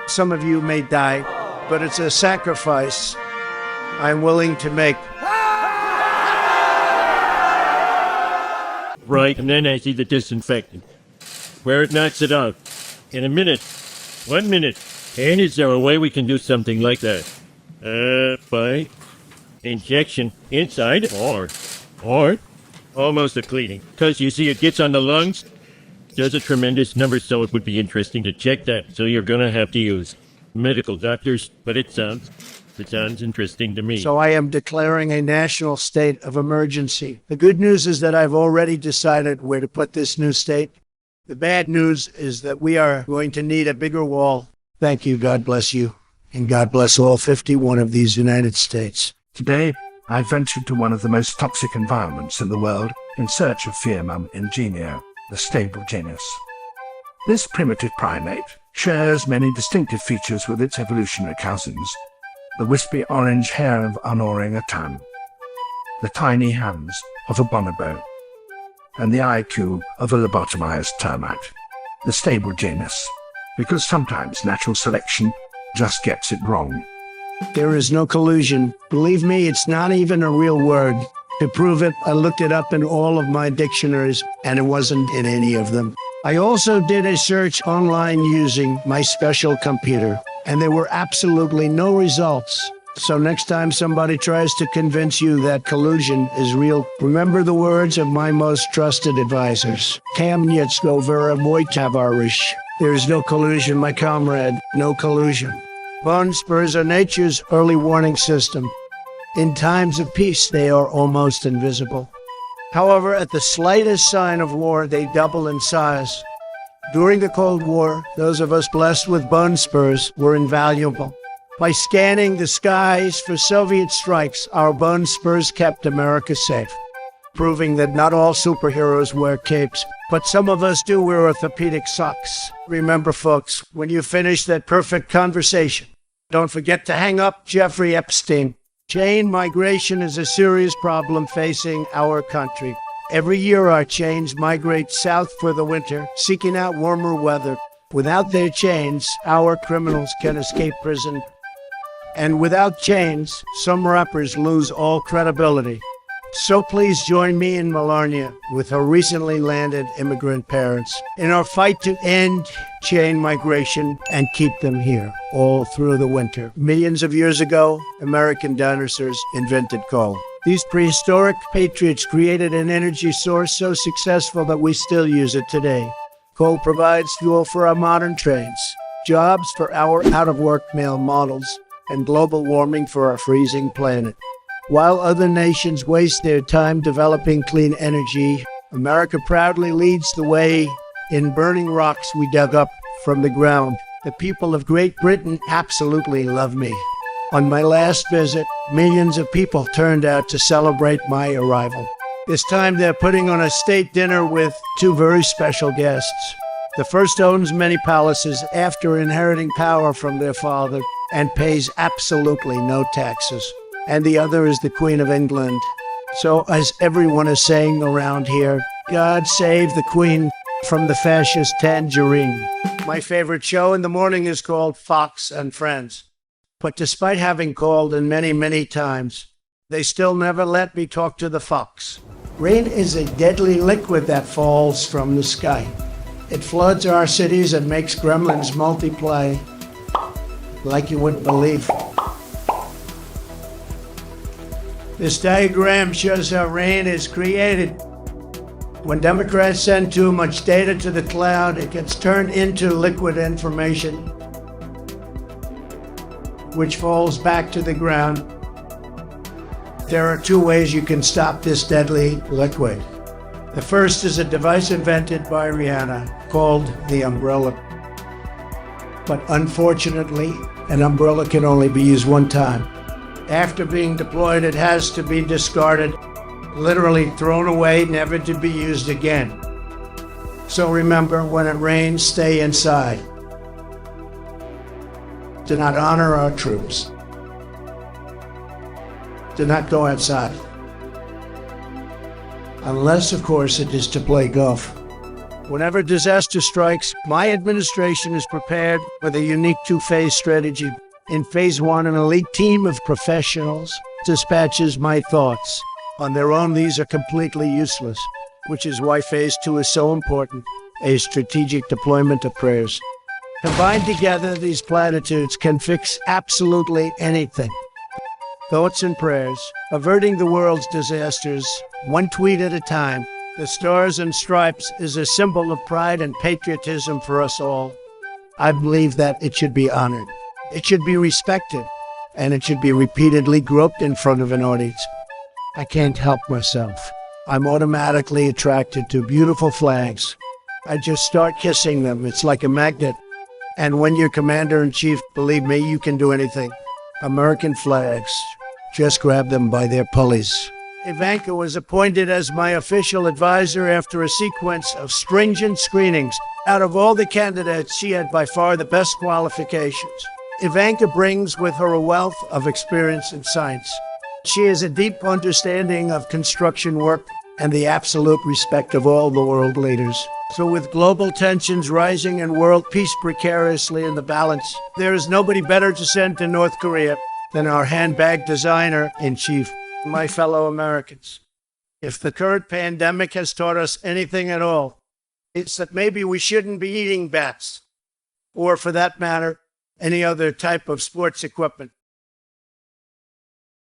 Some of you may die, but it's a sacrifice I'm willing to make. Right, and then I see the disinfectant, where it knocks it out. In a minute. 1 minute. And is there a way we can do something like that? By injection inside or almost a cleaning. Because you see, it gets on the lungs, does a tremendous number, so it would be interesting to check that. So you're going to have to use medical doctors, but it sounds interesting to me. So I am declaring a national state of emergency. The good news is that I've already decided where to put this new state. The bad news is that we are going to need a bigger wall. Thank you, God bless you, and God bless all 51 of these United States. Today, I ventured to one of the most toxic environments in the world in search of Firmum ingenio, the stable genus. This primitive primate shares many distinctive features with its evolutionary cousins: the wispy orange hair of an orangutan, the tiny hands of a bonobo, and the IQ of a lobotomized termite. The stable genus, because sometimes natural selection just gets it wrong. There is no collusion. Believe me, it's not even a real word. To prove it, I looked it up in all of my dictionaries, and it wasn't in any of them. I also did a search online using my special computer, and there were absolutely no results. So next time somebody tries to convince you that collusion is real, remember the words of my most trusted advisors. Kamnitsko vera moj tavarish. There is no collusion, my comrade, no collusion. Bone spurs are nature's early warning system. In times of peace, they are almost invisible. However, at the slightest sign of war, they double in size. During the Cold War, those of us blessed with bone spurs were invaluable. By scanning the skies for Soviet strikes, our bone spurs kept America safe, proving that not all superheroes wear capes, but some of us do wear orthopedic socks. Remember, folks, when you finish that perfect conversation, don't forget to hang up Jeffrey Epstein. Chain migration is a serious problem facing our country. Every year our chains migrate south for the winter, seeking out warmer weather. Without their chains, our criminals can escape prison. And without chains, some rappers lose all credibility. So please join me in Melania with her recently landed immigrant parents in our fight to end chain migration and keep them here all through the winter. Millions of years ago, American dinosaurs invented coal. These prehistoric patriots created an energy source so successful that we still use it today. Coal provides fuel for our modern trains, jobs for our out-of-work male models, and global warming for our freezing planet. While other nations waste their time developing clean energy, America proudly leads the way in burning rocks we dug up from the ground. The people of Great Britain absolutely love me. On my last visit, millions of people turned out to celebrate my arrival. This time they're putting on a state dinner with two very special guests. The first owns many palaces after inheriting power from their father and pays absolutely no taxes. And the other is the Queen of England. So, as everyone is saying around here, God save the Queen from the fascist tangerine. My favorite show in the morning is called Fox and Friends. But despite having called in many, many times, they still never let me talk to the fox. Rain is a deadly liquid that falls from the sky. It floods our cities and makes gremlins multiply like you wouldn't believe. This diagram shows how rain is created. When Democrats send too much data to the cloud, it gets turned into liquid information, which falls back to the ground. There are two ways you can stop this deadly liquid. The first is a device invented by Rihanna called the umbrella. But unfortunately, an umbrella can only be used one time. After being deployed, it has to be discarded, literally thrown away, never to be used again. So remember, when it rains, stay inside. Do not honor our troops. Do not go outside. Unless, of course, it is to play golf. Whenever disaster strikes, my administration is prepared with a unique two-phase strategy. In phase one, an elite team of professionals dispatches my thoughts. On their own, these are completely useless, which is why phase two is so important, a strategic deployment of prayers. Combined together, these platitudes can fix absolutely anything. Thoughts and prayers, averting the world's disasters, one tweet at a time. The Stars and Stripes is a symbol of pride and patriotism for us all. I believe that it should be honored, it should be respected, and it should be repeatedly groped in front of an audience. I can't help myself. I'm automatically attracted to beautiful flags. I just start kissing them. It's like a magnet. And when you're commander-in-chief, believe me, you can do anything. American flags, just grab them by their pulleys. Ivanka was appointed as my official advisor after a sequence of stringent screenings. Out of all the candidates, she had by far the best qualifications. Ivanka brings with her a wealth of experience in science. She has a deep understanding of construction work and the absolute respect of all the world leaders. So with global tensions rising and world peace precariously in the balance, there is nobody better to send to North Korea than our handbag designer-in-chief. My fellow Americans, if the current pandemic has taught us anything at all, it's that maybe we shouldn't be eating bats, or for that matter, any other type of sports equipment.